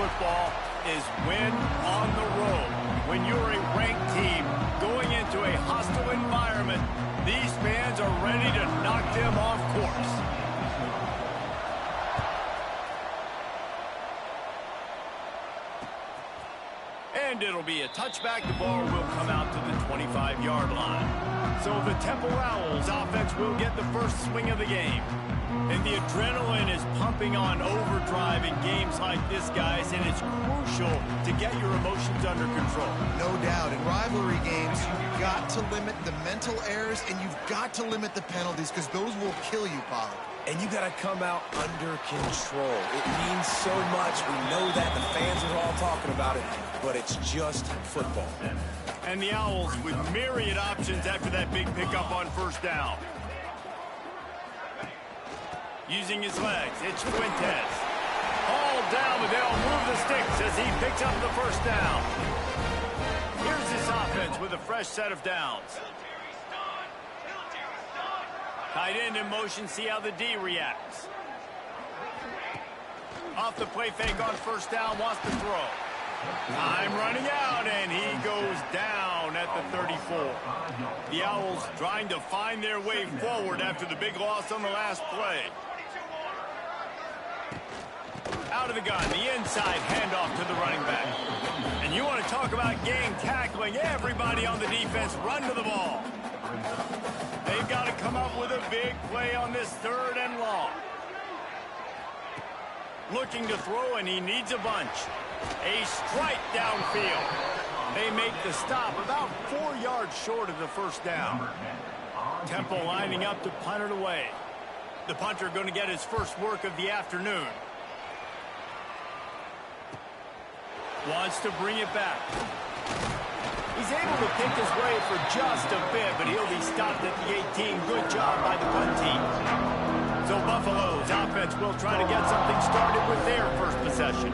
football is win on the road. When you're a ranked team going into a hostile environment, these fans are ready to knock them off course. And it'll be a touchback. The ball will come out to the 25-yard line. So the Temple Owls offense will get the first swing of the game. And the adrenaline is pumping on overdrive in games like this, guys, and it's crucial to get your emotions under control. No doubt. In rivalry games, you've got to limit the mental errors, and you've got to limit the penalties, because those will kill you, Pollard. And you got to come out under control. It means so much. We know that. The fans are all talking about it, but it's just football. And the Owls with myriad options after that big pickup on first down. Using his legs, it's Fuentes. All down, but they'll move the sticks as he picks up the first down. Here's this offense with a fresh set of downs. Tight end in motion, see how the D reacts. Off the play fake on first down, wants to throw. Time running out, and he goes down at the 34. The Owls trying to find their way forward after the big loss on the last play. Out of the gun, the inside handoff to the running back. And you want to talk about game tackling. Everybody on the defense run to the ball. They've got to come up with a big play on this 3rd and long. Looking to throw, and he needs a bunch. A strike downfield. They make the stop about 4 yards short of the first down. Temple lining up to punt it away. The punter going to get his first work of the afternoon. Wants to bring it back. He's able to pick his way for just a bit, but he'll be stopped at the 18. Good job by the punt team. So Buffalo's offense will try to get something started with their first possession.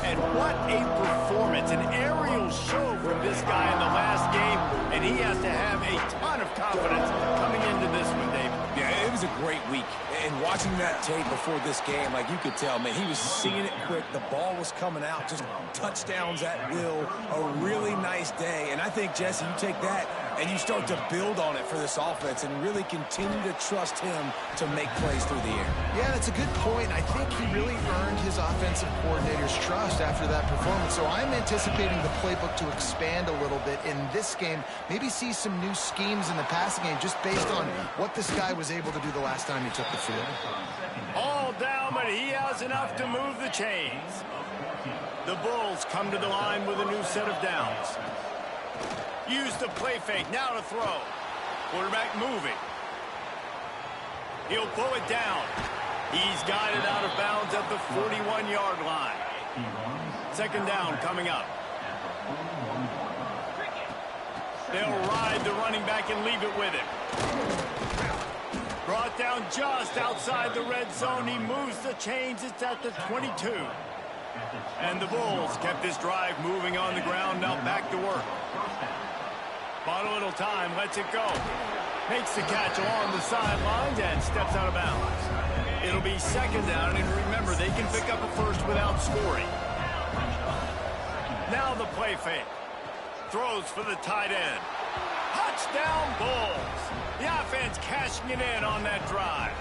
And what a performance. An aerial show from this guy in the last game, and he has to have a ton of confidence coming into this one, David. Yeah, it was a great week. And watching that tape before this game, like you could tell, man, he was seeing it quick. The ball was coming out, just touchdowns at will. A really nice day. And I think, Jesse, you take that and you start to build on it for this offense and really continue to trust him to make plays through the air. Yeah, that's a good point. I think he really earned his offensive coordinator's trust after that performance. So I'm anticipating the playbook to expand a little bit in this game. Maybe see some new schemes in the passing game just based on what this guy was able to do the last time he took the field. All down, but he has enough to move the chains. The Bulls come to the line with a new set of downs. Use the play fake, now to throw. Quarterback moving. He'll pull it down. He's got it out of bounds at the 41-yard line. 2nd down coming up. They'll ride the running back and leave it with him. Brought down just outside the red zone. He moves the chains. It's at the 22. And the Bulls kept this drive moving on the ground. Now back to work. Bought a little time. Lets it go. Makes the catch along the sidelines and steps out of bounds. It'll be 2nd down. And remember, they can pick up a first without scoring. Now the play fake. Throws for the tight end. Touchdown, Bulls. The offense cashing it in on that drive.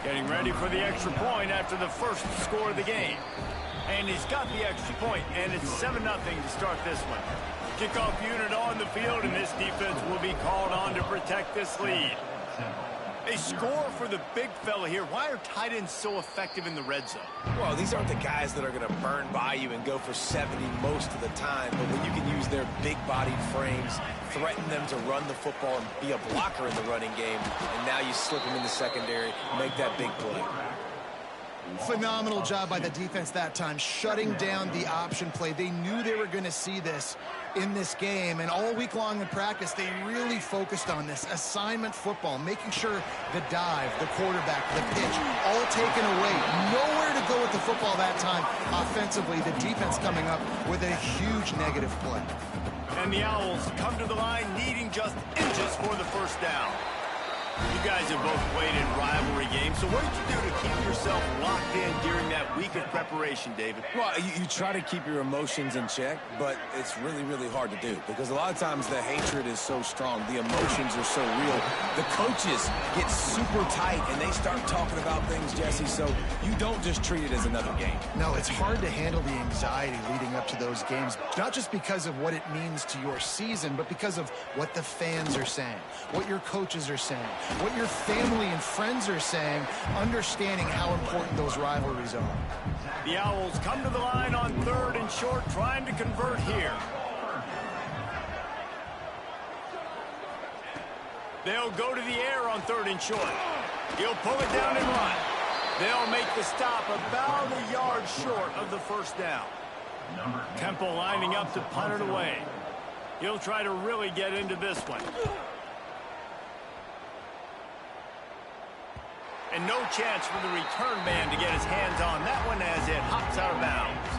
Getting ready for the extra point after the first score of the game. And he's got the extra point, and it's 7-0 to start this one. Kickoff unit on the field, and this defense will be called on to protect this lead. A score for the big fella here. Why are tight ends so effective in the red zone? Well, these aren't the guys that are going to burn by you and go for 70 most of the time, but when you can use their big-bodied frames, threaten them to run the football and be a blocker in the running game, and now you slip them in the secondary, make that big play. Phenomenal job by the defense that time, shutting down the option play. They knew they were going to see this in this game, and all week long in practice, they really focused on this assignment football, making sure the dive, the quarterback, the pitch, all taken away. Nowhere to go with the football that time offensively. The defense coming up with a huge negative play. And the Owls come to the line needing just inches for the first down. You guys have both played in rivalry games, so what did you do to keep yourself locked in during that week of preparation, David? Well, you try to keep your emotions in check, but it's really, really hard to do because a lot of times the hatred is so strong. The emotions are so real. The coaches get super tight, and they start talking about things, Jesse, so you don't just treat it as another game. No, it's hard to handle the anxiety leading up to those games, not just because of what it means to your season, but because of what the fans are saying, what your coaches are saying, what your family and friends are saying, understanding how important those rivalries are. The Owls come to the line on 3rd and short, trying to convert here. They'll go to the air on 3rd and short. He'll pull it down and run. They'll make the stop about a yard short of the first down. Temple lining up to punt it away. He'll try to really get into this one. And no chance for the return man to get his hands on that one as it hops out of bounds.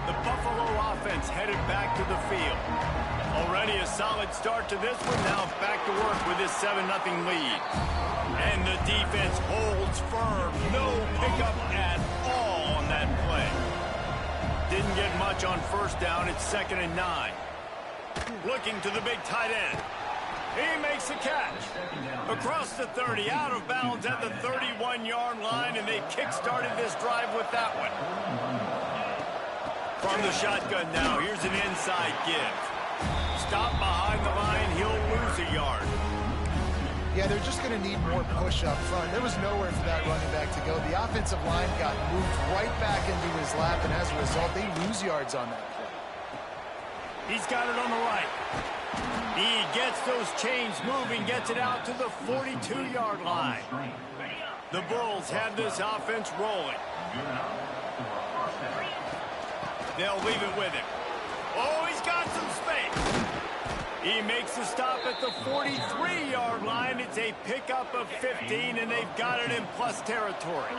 The Buffalo offense headed back to the field. Already a solid start to this one. Now back to work with this 7-0 lead. And the defense holds firm. No pickup at all on that play. Didn't get much on first down. It's 2nd and 9. Looking to the big tight end. He makes the catch. Across the 30, out of bounds at the 31-yard line, and they kick-started this drive with that one. From the shotgun now, here's an inside give. Stop behind the line, he'll lose a yard. Yeah, they're just going to need more push up front. There was nowhere for that running back to go. The offensive line got moved right back into his lap, and as a result, they lose yards on that play. He's got it on the right. He gets those chains moving, gets it out to the 42-yard line. The Bulls have this offense rolling. They'll leave it with him. Oh, he's got some space. He makes the stop at the 43-yard line. It's a pickup of 15, and they've got it in plus territory.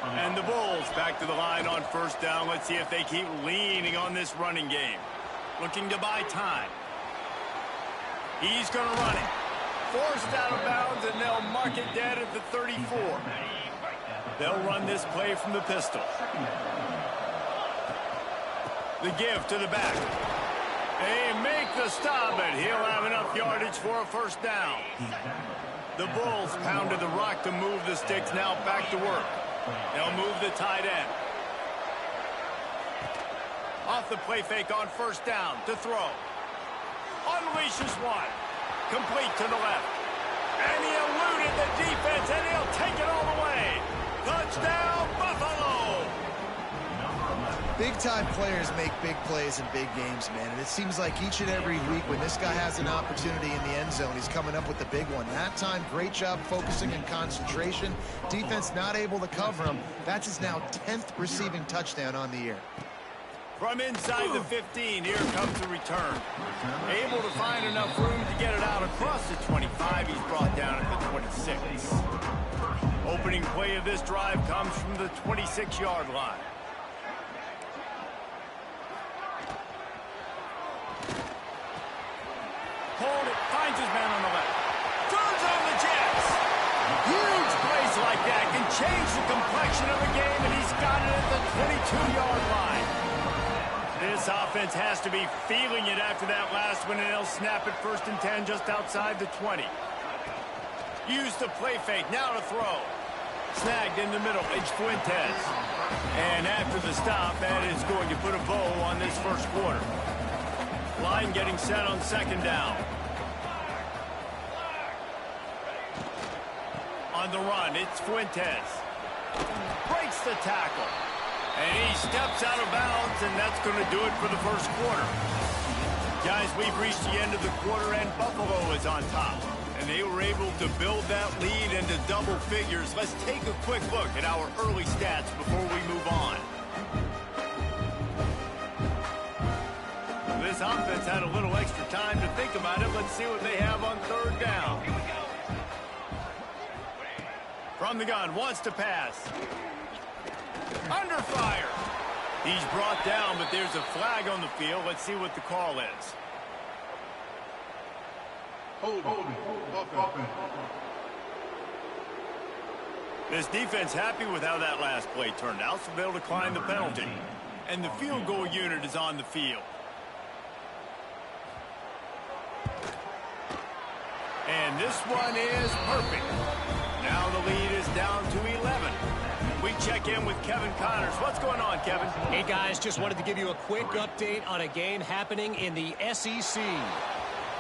And the Bulls back to the line on first down. Let's see if they keep leaning on this running game. Looking to buy time. He's going to run it. Forced out of bounds, and they'll mark it dead at the 34. They'll run this play from the pistol. The give to the back. They make the stop, and he'll have enough yardage for a first down. The Bulls pounded the rock to move the sticks. Now back to work. They'll move the tight end. Off the play fake on first down to throw. Unleashes one. Complete to the left. And he eluded the defense, and he'll take it all the way. Touchdown, Buffalo! Big-time players make big plays in big games, man. And it seems like each and every week when this guy has an opportunity in the end zone, he's coming up with the big one. That time, great job focusing and concentration. Defense not able to cover him. That's his now 10th receiving touchdown on the year. From inside the 15, here comes the return. Able to find enough room to get it out across the 25. He's brought down at the 26. Opening play of this drive comes from the 26-yard line. Hold it, finds his man on the left. Turns on the Jets. Huge plays like that can change the complexion of a game, and he's got it at the 22-yard line. This offense has to be feeling it after that last one, and they'll snap it 1st and 10 just outside the 20. Use the play fake, now to throw. Snagged in the middle, it's Fuentes. And after the stop, that is going to put a bow on this first quarter. Line getting set on 2nd down. On the run, it's Fuentes. Breaks the tackle. And he steps out of bounds, and that's going to do it for the first quarter. Guys, we've reached the end of the quarter, and Buffalo is on top. And they were able to build that lead into double figures. Let's take a quick look at our early stats before we move on. This offense had a little extra time to think about it. Let's see what they have on 3rd down. From the gun, wants to pass. Under fire. He's brought down, but there's a flag on the field. Let's see what the call is. This defense happy with how that last play turned out, so they'll decline the penalty. And the field goal unit is on the field. And this one is perfect. Now the lead is down to 11. We check in with Kevin Connors. What's going on, Kevin? Hey, guys, just wanted to give you a quick update on a game happening in the SEC.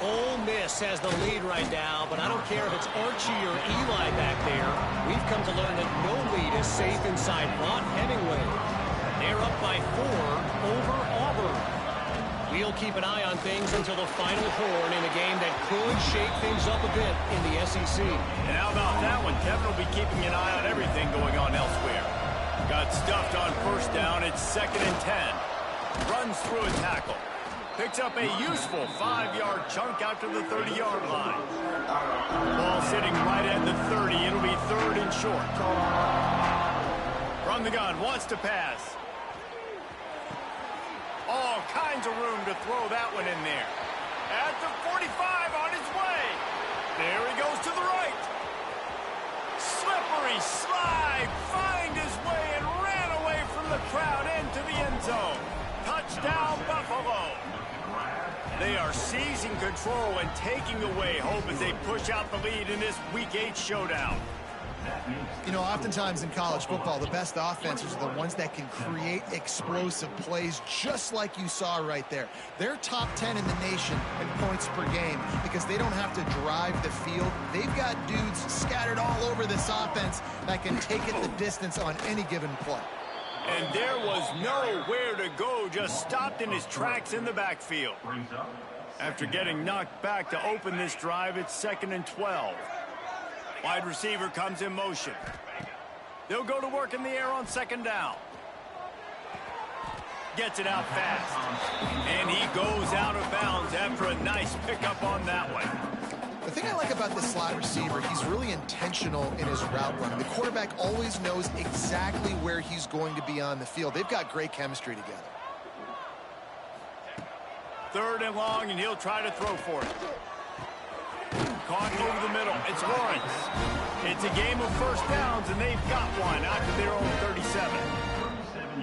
Ole Miss has the lead right now, but I don't care if it's Archie or Eli back there. We've come to learn that no lead is safe inside Vaught Hemingway. They're up by 4 over Auburn. We'll keep an eye on things until the final horn in a game that could shake things up a bit in the SEC. And how about that one? Kevin will be keeping an eye on everything going on elsewhere. Got stuffed on first down. It's 2nd and 10. Runs through a tackle. Picks up a useful 5-yard chunk out to the 30-yard line. Ball sitting right at the 30. It'll be 3rd and short. From the gun, wants to pass. All kinds of room to throw that one in there. At the 45, on his way. There he goes to the right. Slippery slide, find his way and ran away from the crowd into the end zone. Touchdown, Buffalo. They are seizing control and taking away hope as they push out the lead in this Week 8 showdown. You know, oftentimes in college football, the best offenses are the ones that can create explosive plays, just like you saw right there. They're top 10 in the nation in points per game because they don't have to drive the field. They've got dudes scattered all over this offense that can take it the distance on any given play. And there was nowhere to go, just stopped in his tracks in the backfield. After getting knocked back to open this drive, it's 2nd and 12. Wide receiver comes in motion. They'll go to work in the air on 2nd down. Gets it out fast. And he goes out of bounds after a nice pickup on that one. The thing I like about this slot receiver, he's really intentional in his route running. The quarterback always knows exactly where he's going to be on the field. They've got great chemistry together. 3rd and long, and he'll try to throw for it. Caught over the middle. It's Lawrence. It's a game of first downs, and they've got one out to their own 37.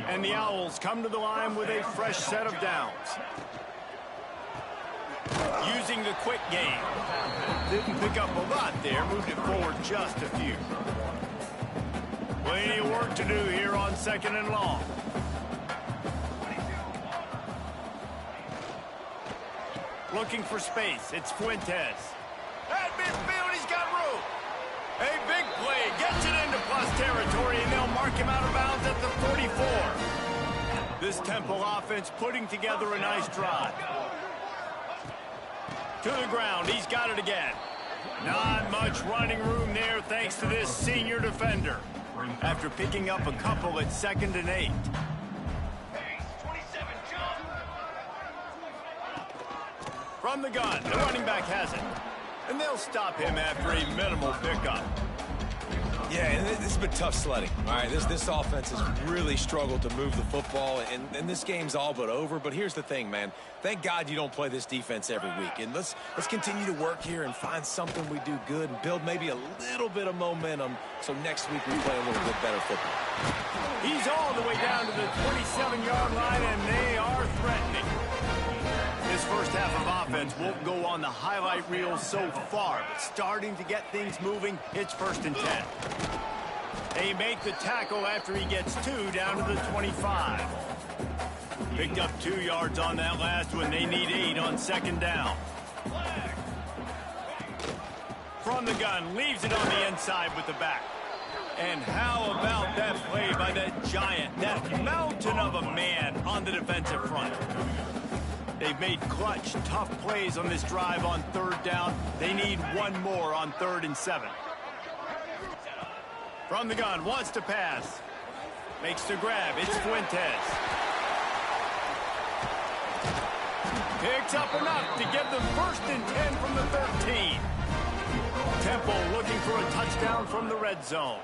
And the Owls come to the line with a fresh set of downs. Using the quick game. Didn't pick up a lot there. Moved it forward just a few. Plenty of work to do here on 2nd and long. Looking for space. It's Fuentes. At midfield, he's got room. A big play. Gets it into plus territory, and they'll mark him out of bounds at the 44. This Temple offense putting together a nice drive. To the ground. He's got it again. Not much running room there thanks to this senior defender. After picking up a couple at 2nd and 8. From the gun, the running back has it. And they'll stop him after a minimal pickup. Yeah, and this has been tough sledding. All right, this offense has really struggled to move the football, and this game's all but over. But here's the thing, man. Thank God you don't play this defense every week. And let's continue to work here and find something we do good and build maybe a little bit of momentum so next week we play a little bit better football. He's all the way down to the 27-yard line, and they are threatening. This first half of offense won't go on the highlight reel so far, but starting to get things moving, it's 1st and 10. They make the tackle after he gets 2 down to the 25. Picked up 2 yards on that last one. They need 8 on 2nd down. From the gun, leaves it on the inside with the back. And how about that play by that giant, that mountain of a man on the defensive front? They've made clutch, tough plays on this drive on 3rd down. They need one more on 3rd and 7. From the gun, wants to pass. Makes the grab. It's Fuentes. Picks up enough to give them 1st and 10 from the 13. Temple looking for a touchdown from the red zone.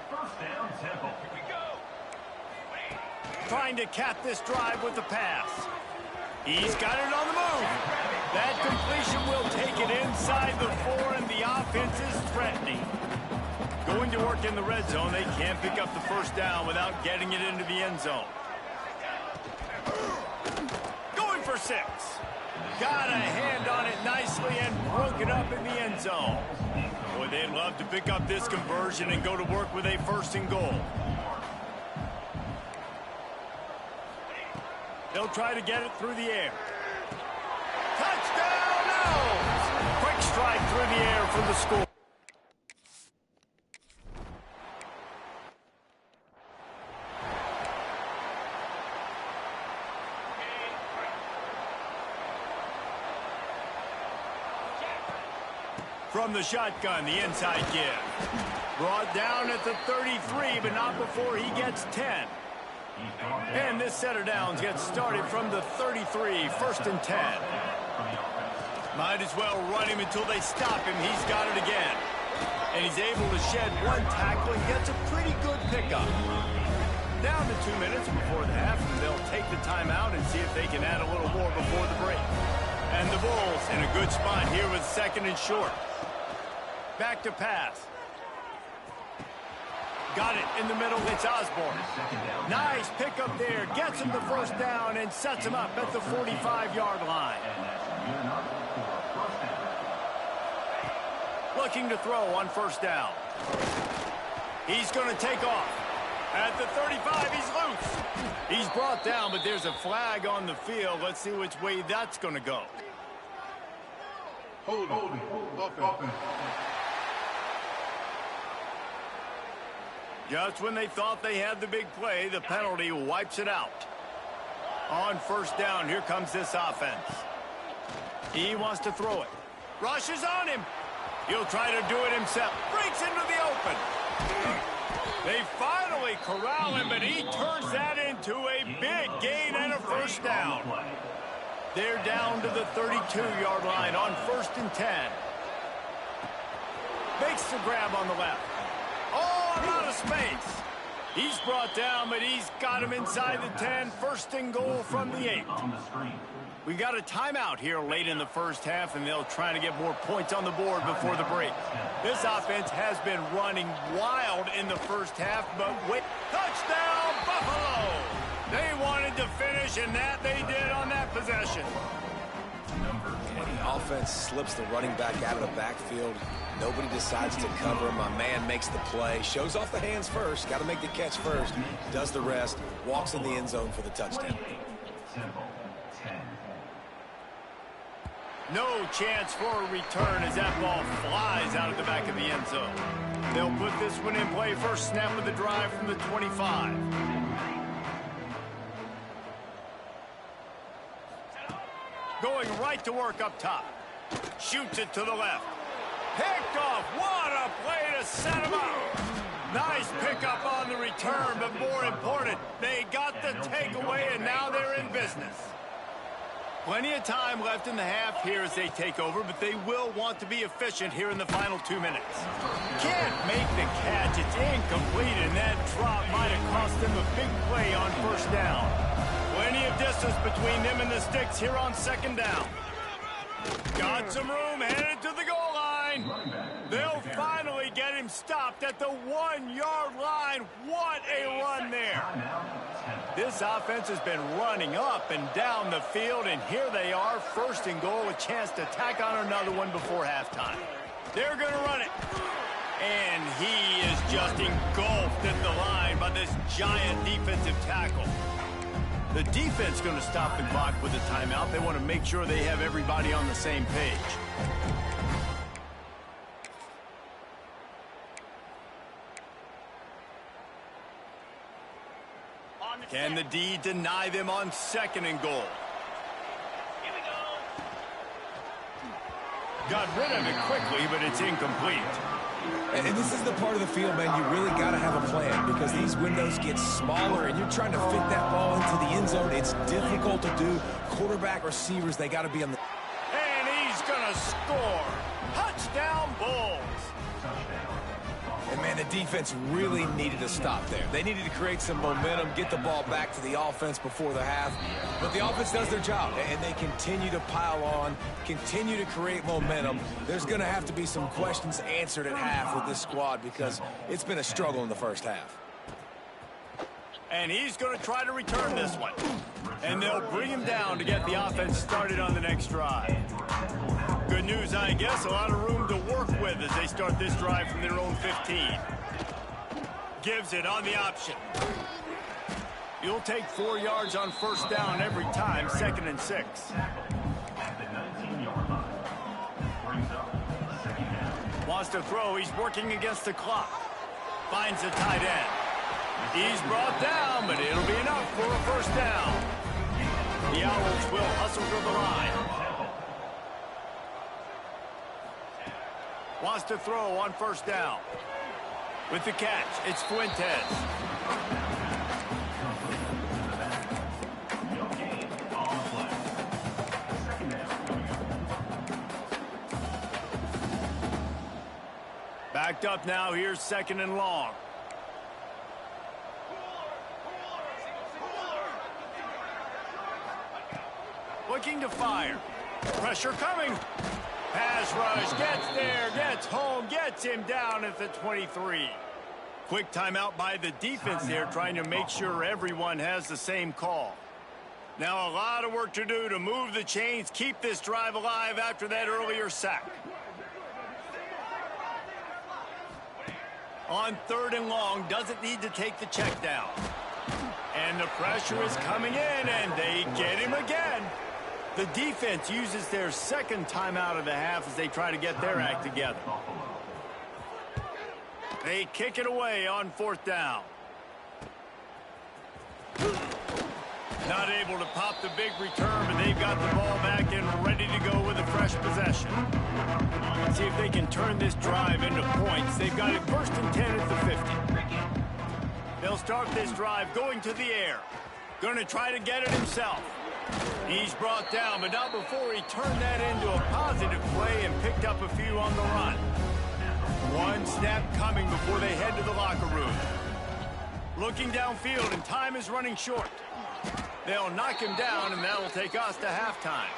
Trying to cap this drive with the pass. He's got it on the move. That completion will take it inside the 4, and the offense is threatening. Going to work in the red zone. They can't pick up the first down without getting it into the end zone. Going for 6. Got a hand on it nicely and broke it up in the end zone. Boy, they'd love to pick up this conversion and go to work with a 1st and goal. They'll try to get it through the air. Touchdown! No! Quick strike through the air for the score. From the shotgun, the inside give. Brought down at the 33, but not before he gets 10. And this set of downs gets started from the 33, 1st and 10. Might as well run him until they stop him. He's got it again. And he's able to shed 1 tackle and gets a pretty good pickup. Down to 2 minutes before the half, and they'll take the timeout and see if they can add a little more before the break. And the Bulls in a good spot here with 2nd and short. Back to pass. Got it in the middle. It's Osborne. Nice pickup there. Gets him the 1st down and sets him up at the 45-yard line. Looking to throw on 1st down. He's going to take off. At the 35, he's loose. He's brought down, but there's a flag on the field. Let's see which way that's going to go. Holding. Just when they thought they had the big play, the penalty wipes it out. On 1st down, here comes this offense. He wants to throw it. Rushes on him. He'll try to do it himself. Breaks into the open. They finally corral him, but he turns that into a big gain and a 1st down. They're down to the 32-yard line on 1st and 10. Makes the grab on the left. Oh, I'm out of space. He's brought down, but he's got him inside the 10. 1st and goal from the 8. We got a timeout here late in the 1st half, and they'll try to get more points on the board before the break. This offense has been running wild in the 1st half, but wait. Touchdown, Buffalo! They wanted to finish, and that they did on that possession. And the offense slips the running back out of the backfield. Nobody decides to cover him. My man makes the play. Shows off the hands first. Got to make the catch first. Does the rest. Walks in the end zone for the touchdown. No chance for a return as that ball flies out of the back of the end zone. They'll put this one in play. 1st snap of the drive from the 25. Going right to work up top. Shoots it to the left. Picked off. What a play to set him up. Nice pickup on the return, but more important, they got the takeaway, and now they're in business. Plenty of time left in the half here as they take over, but they will want to be efficient here in the final 2 minutes. Can't make the catch. It's incomplete, and that drop might have cost them a big play on 1st down. Plenty of distance between them and the sticks here on 2nd down. Got some room, headed to the goal line. They'll finally get him stopped at the 1-yard line. What a run there. This offense has been running up and down the field, and here they are, 1st and goal, a chance to tack on another one before halftime. They're going to run it. And he is just engulfed at the line by this giant defensive tackle. The defense going to stop the clock with a timeout. They want to make sure they have everybody on the same page. Can the D deny them on 2nd and goal? Got rid of it quickly, but it's incomplete. And this is the part of the field, man, you really got to have a plan because these windows get smaller and you're trying to fit that ball into the end zone. It's difficult to do. Quarterback, receivers, they got to be on the... And he's going to score. Touchdown, Bulls. And, Man, the defense really needed to stop there. They needed to create some momentum, get the ball back to the offense before the half. But the offense does their job, and they continue to pile on, continue to create momentum. There's going to have to be some questions answered at half with this squad because it's been a struggle in the first half. And he's going to try to return this one. And they'll bring him down to get the offense started on the next drive. Good news, I guess. A lot of room to work with as they start this drive from their own 15. Gives it on the option. You'll take 4 yards on first down every time, 2nd and 6. Wants to throw. He's working against the clock. Finds the tight end. He's brought down, but it'll be enough for a first down. The Owls will hustle to the line. Wants to throw on first down. With the catch, it's Fuentes. Backed up now, here's 2nd and long. Looking to fire. Pressure coming. Pass rush, gets there, gets home, gets him down at the 23. Quick timeout by the defense there, trying to make sure everyone has the same call. Now a lot of work to do to move the chains, keep this drive alive after that earlier sack. On 3rd and long, doesn't need to take the check down. And the pressure is coming in, and they get him again. The defense uses their 2nd timeout of the half as they try to get their act together. They kick it away on 4th down. Not able to pop the big return, but they've got the ball back and ready to go with a fresh possession. See if they can turn this drive into points. They've got it 1st and 10 at the 50. They'll start this drive going to the air. Going to try to get it himself. He's brought down, but not before he turned that into a positive play and picked up a few on the run. One snap coming before they head to the locker room. Looking downfield, and time is running short. They'll knock him down, and that'll take us to halftime.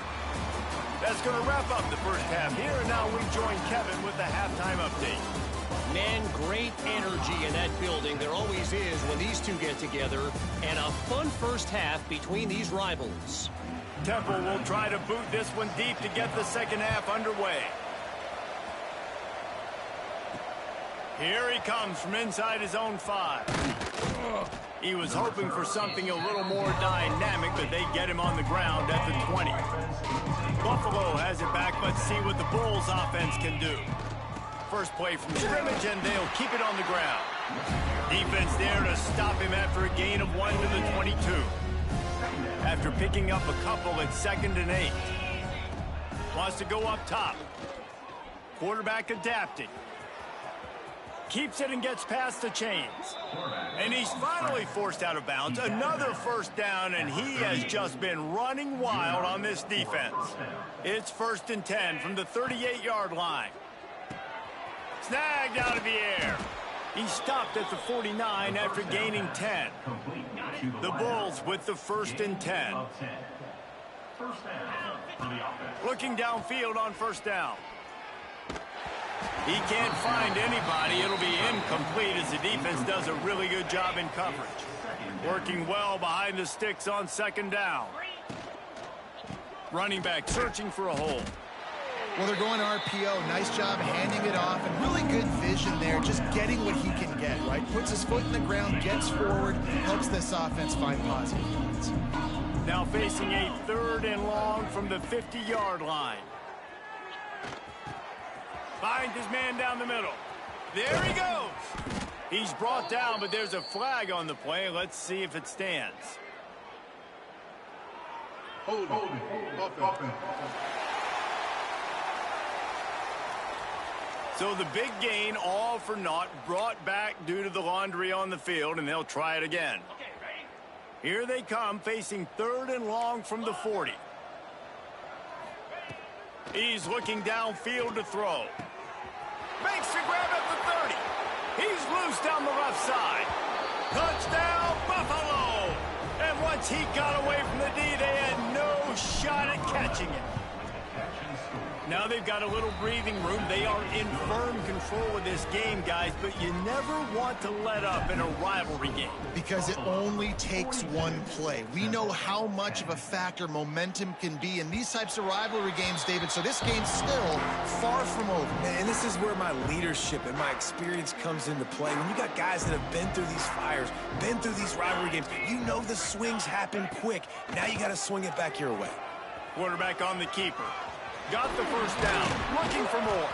That's going to wrap up the first half here, and now we join Kevin with the halftime update. Man, great energy in that building. There always is when these two get together. And a fun first half between these rivals. Temple will try to boot this one deep to get the second half underway. Here he comes from inside his own 5. He was hoping for something a little more dynamic, but they get him on the ground at the 20. Buffalo has it back. Let's see what the Bulls offense can do. First play from scrimmage, and they'll keep it on the ground. Defense there to stop him after a gain of 1 to the 22. After picking up a couple at 2nd and 8. Wants to go up top. Quarterback adapting. Keeps it and gets past the chains. And he's finally forced out of bounds. Another first down, and he has just been running wild on this defense. It's 1st and 10 from the 38-yard line. Snagged out of the air. He stopped at the 49 after gaining 10. The Bulls with the 1st and 10. Looking downfield on first down. He can't find anybody. It'll be incomplete as the defense does a really good job in coverage. Working well behind the sticks on 2nd down. Running back searching for a hole. Well, they're going RPO. Nice job handing it off, and really good vision there, just getting what he can get, right? Puts his foot in the ground, gets forward, helps this offense find positive points. Now facing a 3rd and long from the 50-yard line. Finds his man down the middle. There he goes. He's brought down, but there's a flag on the play. Let's see if it stands. Hold it. So the big gain, all for naught, brought back due to the laundry on the field, and they'll try it again. Here they come, facing 3rd and long from the 40. He's looking downfield to throw. Makes the grab at the 30. He's loose down the left side. Touchdown, Buffalo! And once he got away from the D, they had no shot at catching it. Now they've got a little breathing room. They are in firm control of this game, guys, but you never want to let up in a rivalry game. Because it only takes one play. We know how much of a factor momentum can be in these types of rivalry games, David, so this game's still far from over. And this is where my leadership and my experience comes into play. When you got guys that have been through these fires, been through these rivalry games, you know the swings happen quick. Now you got to swing it back your way. Quarterback on the keeper. Got the first down, looking for more.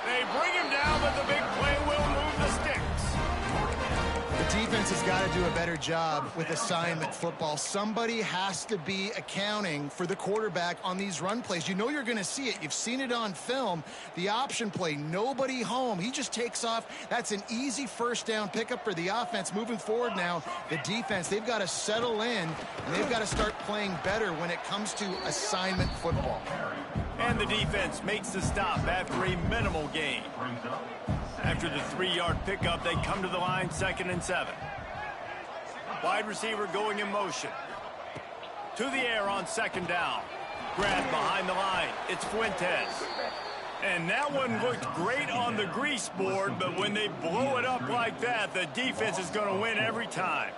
They bring him down, but the big play will move the sticks. The defense has got to do a better job with assignment football. Somebody has to be accounting for the quarterback on these run plays. You know you're going to see it. You've seen it on film. The option play, nobody home. He just takes off. That's an easy first down pickup for the offense. Moving forward now, the defense, they've got to settle in, and they've got to start playing better when it comes to assignment football. And the defense makes the stop after a minimal gain. After the 3-yard pickup, they come to the line, 2nd and 7. Wide receiver going in motion. To the air on 2nd down. Grab behind the line. It's Fuentes. And that one looked great on the grease board, but when they blow it up like that, the defense is going to win every time.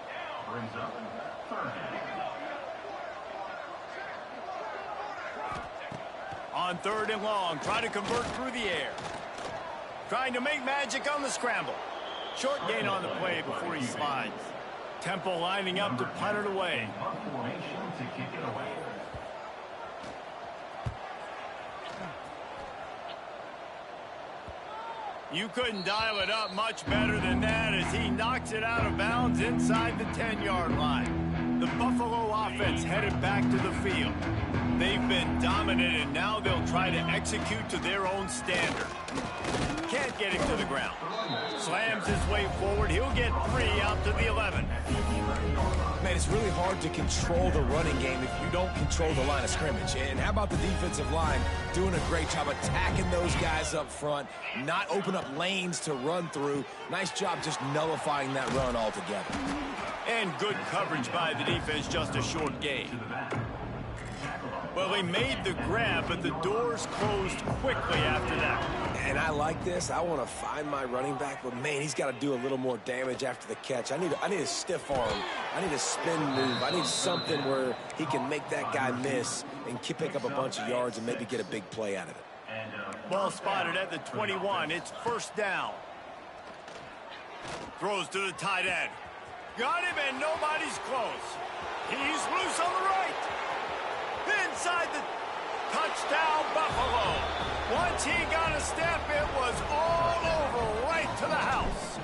On 3rd and long, trying to convert through the air. Trying to make magic on the scramble. Short gain on the play before he slides. Temple lining up to punt it away. You couldn't dial it up much better than that as he knocks it out of bounds inside the 10-yard line. The Buffalo offense headed back to the field. They've been dominant, and now they'll try to execute to their own standard. Can't get him to the ground. Slams his way forward. He'll get 3 out to the 11. Man, it's really hard to control the running game if you don't control the line of scrimmage. And how about the defensive line doing a great job attacking those guys up front, not open up lanes to run through. Nice job just nullifying that run altogether. And good coverage by the defense, just a short gain. Well, they made the grab, but the doors closed quickly after that. And I like this. I want to find my running back, but man, he's got to do a little more damage after the catch. I need a stiff arm. I need a spin move. I need something where he can make that guy miss and pick up a bunch of yards and maybe get a big play out of it. Ball spotted at the 21. It's 1st down. Throws to the tight end. Got him, and nobody's close. He's loose on the right. Inside the touchdown, Buffalo. Once he got a step, it was all over right to the house.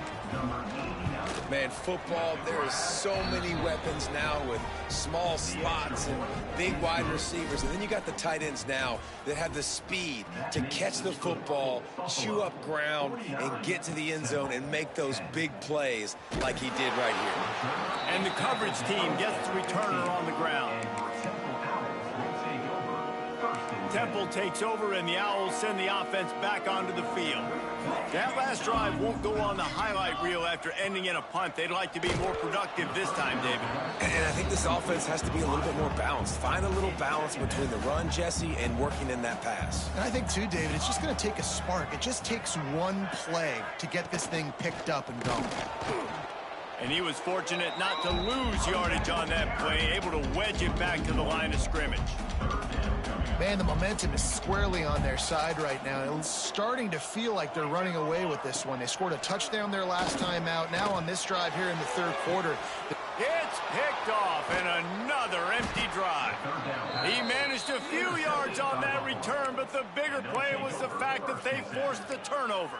Man, football, there are so many weapons now with small slots and big wide receivers. And then you got the tight ends now that have the speed to catch the football, chew up ground, and get to the end zone and make those big plays like he did right here. And the coverage team gets the returner on the ground. Temple takes over, and the Owls send the offense back onto the field. That last drive won't go on the highlight reel after ending in a punt. They'd like to be more productive this time, David. And I think this offense has to be a little bit more balanced. Find a little balance between the run, Jesse, and working in that pass. And I think, too, David, it's just going to take a spark. It just takes one play to get this thing picked up and going. And he was fortunate not to lose yardage on that play, able to wedge it back to the line of scrimmage. Man, the momentum is squarely on their side right now. It's starting to feel like they're running away with this one. They scored a touchdown their last time out. Now on this drive here in the 3rd quarter. It's picked off, and another empty drive. He managed a few yards on that return, but the bigger play was the fact that they forced the turnover.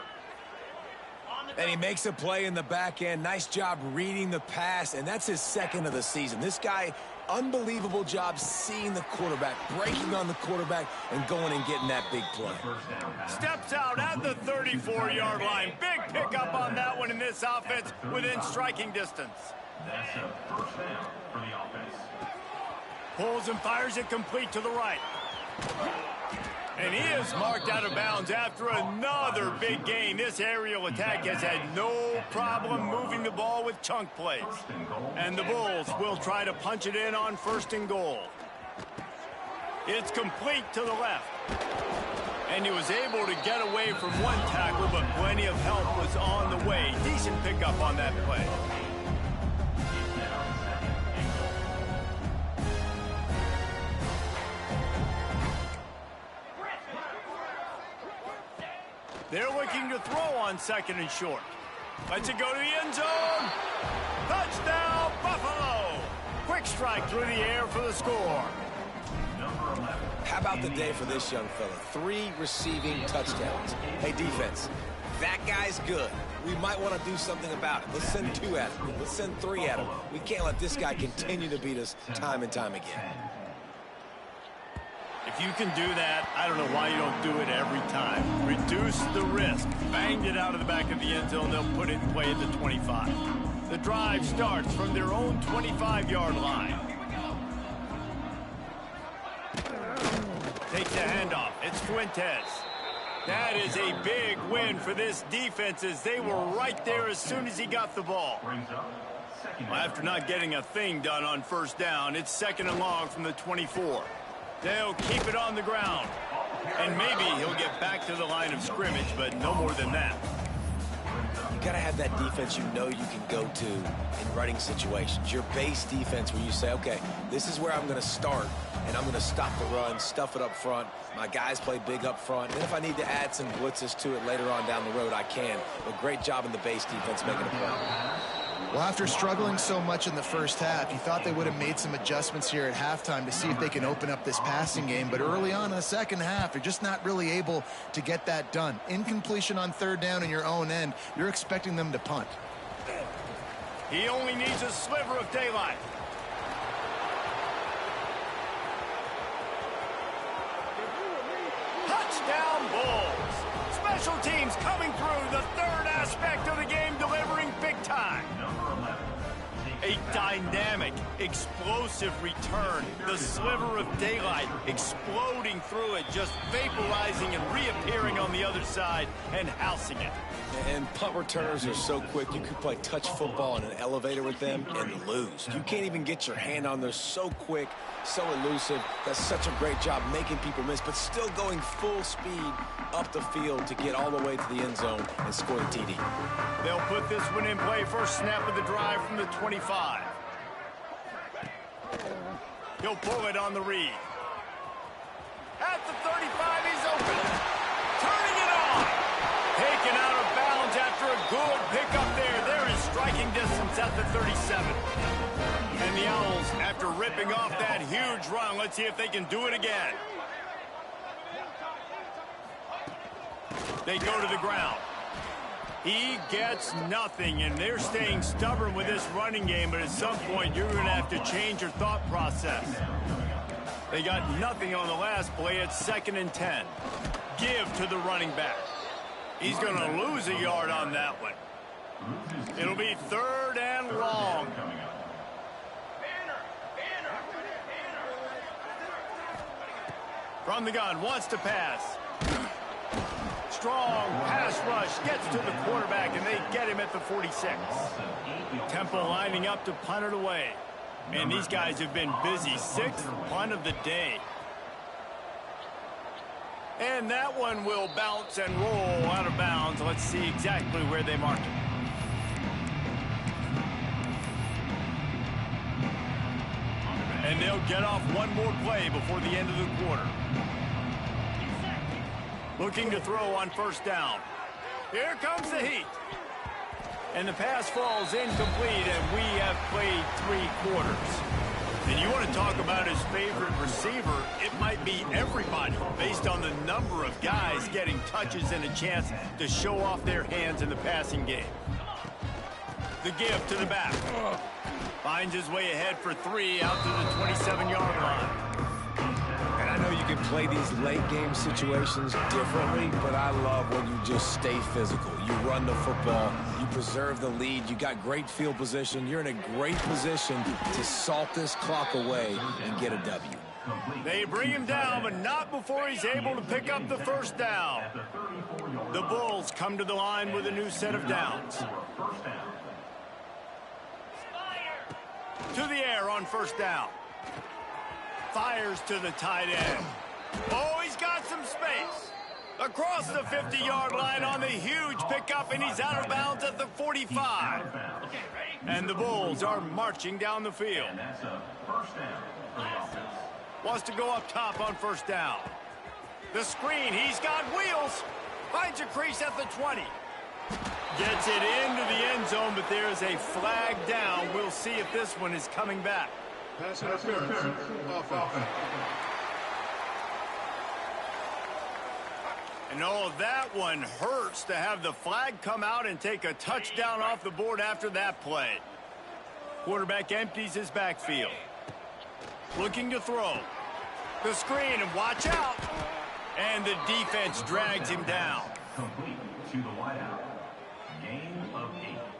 And he makes a play in the back end. Nice job reading the pass, and that's his 2nd of the season. This guy, unbelievable job seeing the quarterback, breaking on the quarterback, and going and getting that big play. Steps out at the 34-yard line. Big pickup on that one in this offense within striking distance. That's a 1st down for the offense. Pulls and fires it complete to the right. And he is marked out of bounds after another big gain. This aerial attack has had no problem moving the ball with chunk plays. And the Bulls will try to punch it in on 1st and goal. It's complete to the left. And he was able to get away from one tackle, but plenty of help was on the way. Decent pickup on that play. They're looking to throw on 2nd and short. Lets it go to the end zone. Touchdown, Buffalo! Quick strike through the air for the score. How about the day for this young fella? 3 receiving touchdowns. Hey, defense, that guy's good. We might want to do something about it. Let's send 2 at him. Let's send 3 at him. We can't let this guy continue to beat us time and time again. If you can do that, I don't know why you don't do it every time. Reduce the risk. Banged it out of the back of the end zone. They'll put it in play at the 25. The drive starts from their own 25-yard line. Takes the handoff. It's Fuentes. That is a big win for this defense as they were right there as soon as he got the ball. Well, after not getting a thing done on 1st down, it's 2nd and long from the 24. They'll keep it on the ground. And maybe he'll get back to the line of scrimmage, but no more than that. You got to have that defense you know you can go to in running situations. Your base defense where you say, okay, this is where I'm going to start, and I'm going to stop the run, stuff it up front. My guys play big up front. And if I need to add some blitzes to it later on down the road, I can. But great job in the base defense making a play. Well, after struggling so much in the 1st half, you thought they would have made some adjustments here at halftime to see if they can open up this passing game. But early on in the 2nd half, you're just not really able to get that done. Incompletion on 3rd down in your own end, you're expecting them to punt. He only needs a sliver of daylight. Touchdown, Bulls. Special teams coming through, the 3rd aspect of the game, delivering big time. A dynamic, explosive return. The sliver of daylight exploding through it, just vaporizing and reappearing on the other side and housing it. And punt returners are so quick. You could play touch football in an elevator with them and lose. You can't even get your hand on them. So quick, so elusive. Does such a great job making people miss, but still going full speed up the field to get all the way to the end zone and score the TD. They'll put this one in play. First snap of the drive from the 25. He'll pull it on the read. At the 35, he's open. Turning it on. Taken out of bounds after a good pickup there. They're in striking distance at the 37. And the Owls, after ripping off that huge run, let's see if they can do it again. They go to the ground. He gets nothing, and they're staying stubborn with this running game, but at some point you're going to have to change your thought process. They got nothing on the last play. It's 2nd and 10. Give to the running back. He's going to lose a yard on that one. It'll be 3rd and long. From the gun, wants to pass. Strong pass rush, gets to the quarterback, and they get him at the 46. Temple lining up to punt it away. And these guys have been busy. 6th punt of the day. And that one will bounce and roll out of bounds. Let's see exactly where they mark it. And they'll get off one more play before the end of the quarter. Looking to throw on 1st down. Here comes the heat. And the pass falls incomplete, and we have played 3 quarters. And you want to talk about his favorite receiver, it might be everybody, based on the number of guys getting touches and a chance to show off their hands in the passing game. The give to the back. Finds his way ahead for 3 out to the 27-yard line. And I know you can play these late game situations differently, but I love when you just stay physical. You run the football, you preserve the lead, you got great field position, you're in a great position to salt this clock away and get a W. They bring him down, but not before he's able to pick up the first down. The Bulls come to the line with a new set of downs. To the air on first down. Fires to the tight end. Oh, he's got some space. Across the 50-yard line on the huge pickup, and he's out of bounds at the 45. And the Bulls are marching down the field. Wants to go up top on first down. The screen, he's got wheels. Finds a crease at the 20. Gets it into the end zone, but there is a flag down. We'll see if this one is coming back. Pass interference. Offense. And oh, that one hurts to have the flag come out and take a touchdown off the board after that play. Quarterback empties his backfield. Looking to throw. The screen, and watch out. And the defense drags him down. Complete to the wideout. Gain of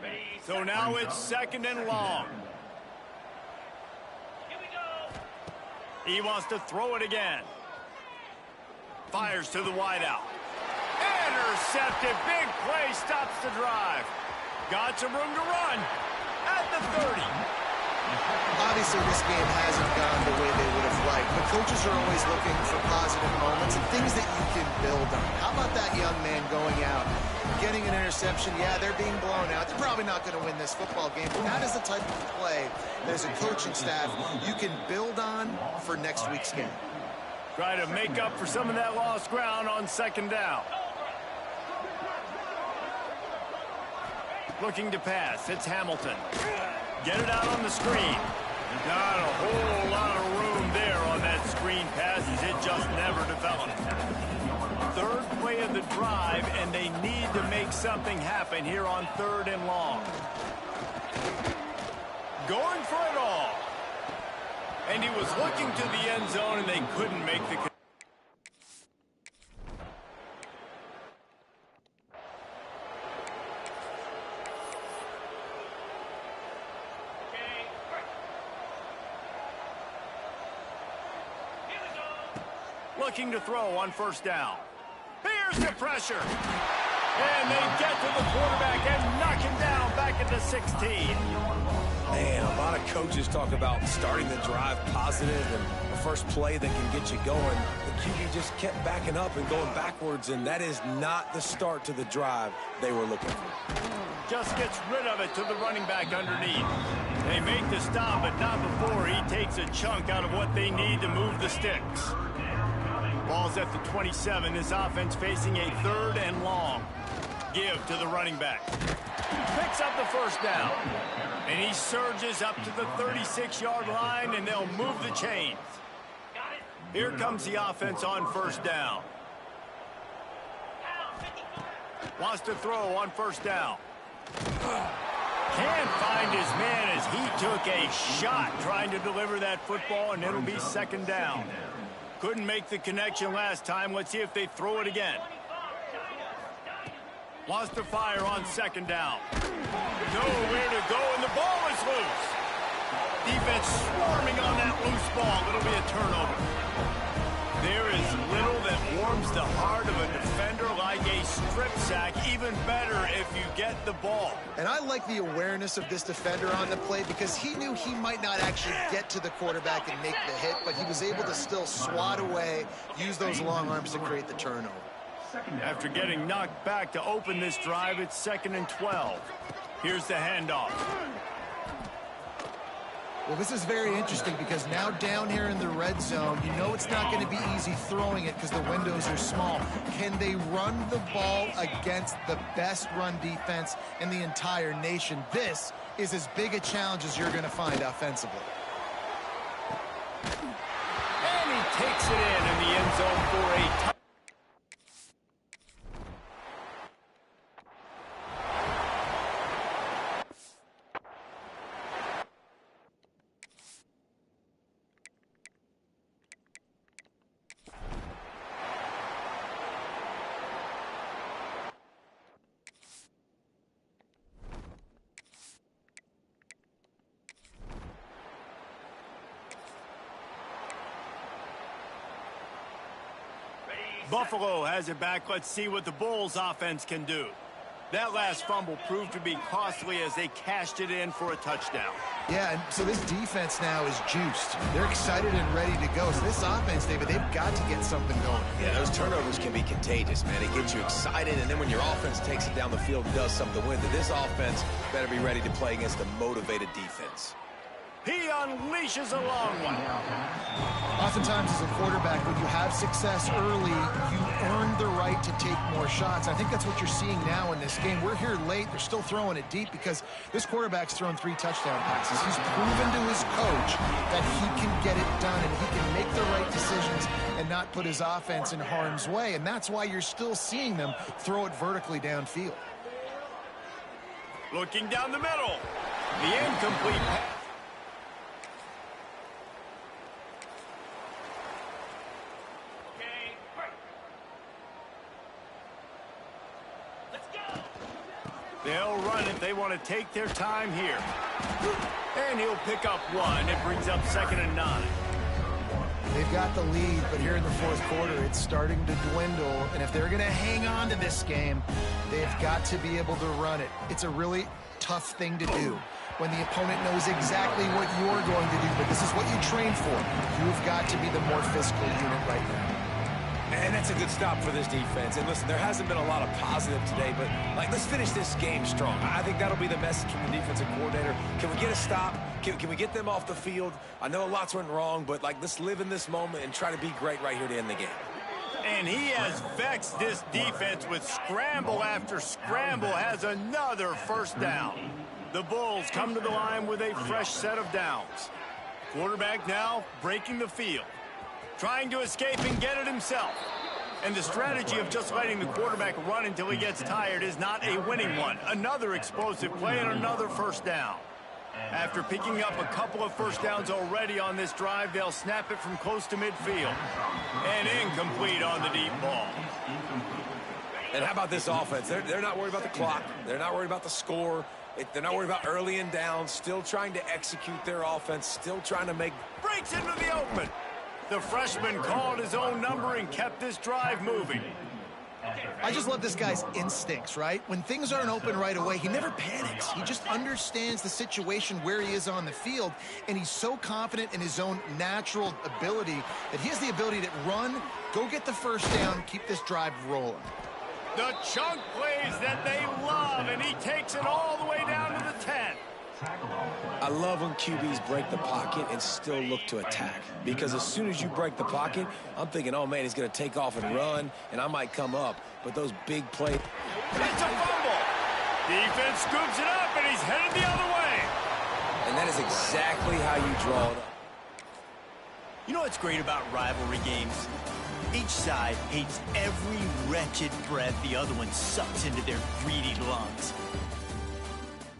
8. So now it's second and long. He wants to throw it again. Fires to the wideout. Intercepted. Big play stops the drive. Got some room to run at the 30. Obviously, this game hasn't gone the way they would have liked, but coaches are always looking for positive moments and things that you can build on. How about that young man going out, getting an interception? Yeah, they're being blown out. They're probably not going to win this football game, but that is the type of play that as a coaching staff you can build on for next week's game. Try to make up for some of that lost ground on second down. Looking to pass. It's Hamilton. Get it out on the screen. Not a whole lot of room there on that screen pass as it just never developed. Third play of the drive, and they need to make something happen here on third and long. Going for it all. And he was looking to the end zone, and they couldn't make the connection. Looking to throw on first down. Here's the pressure. And they get to the quarterback and knock him down back at the 16. Man, a lot of coaches talk about starting the drive positive and the first play that can get you going. The QB just kept backing up and going backwards, and that is not the start to the drive they were looking for. Just gets rid of it to the running back underneath. They make the stop, but not before he takes a chunk out of what they need to move the sticks. Ball's at the 27. This offense facing a third and long. Give to the running back. Picks up the first down. And he surges up to the 36-yard line, and they'll move the chains. Here comes the offense on first down. Wants to throw on first down. Can't find his man as he took a shot trying to deliver that football, and it'll be second down. Couldn't make the connection last time. Let's see if they throw it again. Wants to fire on second down. Nowhere to go, and the ball is loose. Defense swarming on that loose ball. It'll be a turnover. There is little that warms the heart of a defender like a strip sack. Even better if you get the ball. And I like the awareness of this defender on the play because he knew he might not actually get to the quarterback and make the hit, but he was able to still swat away, use those long arms to create the turnover. After getting knocked back to open this drive, it's second and 12. Here's the handoff. Well, this is very interesting because now down here in the red zone, you know it's not going to be easy throwing it because the windows are small. Can they run the ball against the best run defense in the entire nation? This is as big a challenge as you're going to find offensively. And he takes it in the end zone for a touchdown. Buffalo has it back. Let's see what the Bulls offense can do. That last fumble proved to be costly as they cashed it in for a touchdown. Yeah, and so this defense now is juiced. They're excited and ready to go. So this offense, David, they've got to get something going. Yeah, those turnovers can be contagious, man. It gets you excited, and then when your offense takes it down the field and does something with it, this offense better be ready to play against a motivated defense. He unleashes a long one. Oftentimes as a quarterback, when you have success early, you earn the right to take more shots. I think that's what you're seeing now in this game. We're here late. They're still throwing it deep because this quarterback's thrown 3 touchdown passes. He's proven to his coach that he can get it done and he can make the right decisions and not put his offense in harm's way. And that's why you're still seeing them throw it vertically downfield. Looking down the middle. The incomplete pass. They'll run it. They want to take their time here. And he'll pick up 1. It brings up 2nd and 9. They've got the lead, but here in the fourth quarter, it's starting to dwindle. And if they're going to hang on to this game, they've got to be able to run it. It's a really tough thing to do when the opponent knows exactly what you're going to do, but this is what you train for. You've got to be the more physical unit right now. And that's a good stop for this defense. And listen, there hasn't been a lot of positive today, but let's finish this game strong. I think that'll be the message from the defensive coordinator. Can we get a stop? Can we get them off the field? I know lots went wrong, but let's live in this moment and try to be great right here to end the game. And he has vexed this defense with scramble after scramble, has another first down. The Bulls come to the line with a fresh set of downs. Quarterback now breaking the field, trying to escape and get it himself. And the strategy of just letting the quarterback run until he gets tired is not a winning one. Another explosive play and another first down. After picking up a couple of first downs already on this drive, they'll snap it from close to midfield. And incomplete on the deep ball. And how about this offense? They're not worried about the clock. They're not worried about the score. They're not worried about early and down. Still trying to execute their offense. Still trying to make... Breaks into the open. The freshman called his own number and kept this drive moving. I just love this guy's instincts, right? When things aren't open right away, he never panics. He just understands the situation where he is on the field, and he's so confident in his own natural ability that he has the ability to run, go get the first down, keep this drive rolling. The chunk plays that they love, and he takes it all the way down to the 10. I love when QBs break the pocket and still look to attack. Because as soon as you break the pocket, I'm thinking, oh, man, he's going to take off and run, and I might come up. But those big plays... It's a fumble. Defense scoops it up, and he's headed the other way. And that is exactly how you draw it up. You know what's great about rivalry games? Each side hates every wretched breath the other one sucks into their greedy lungs.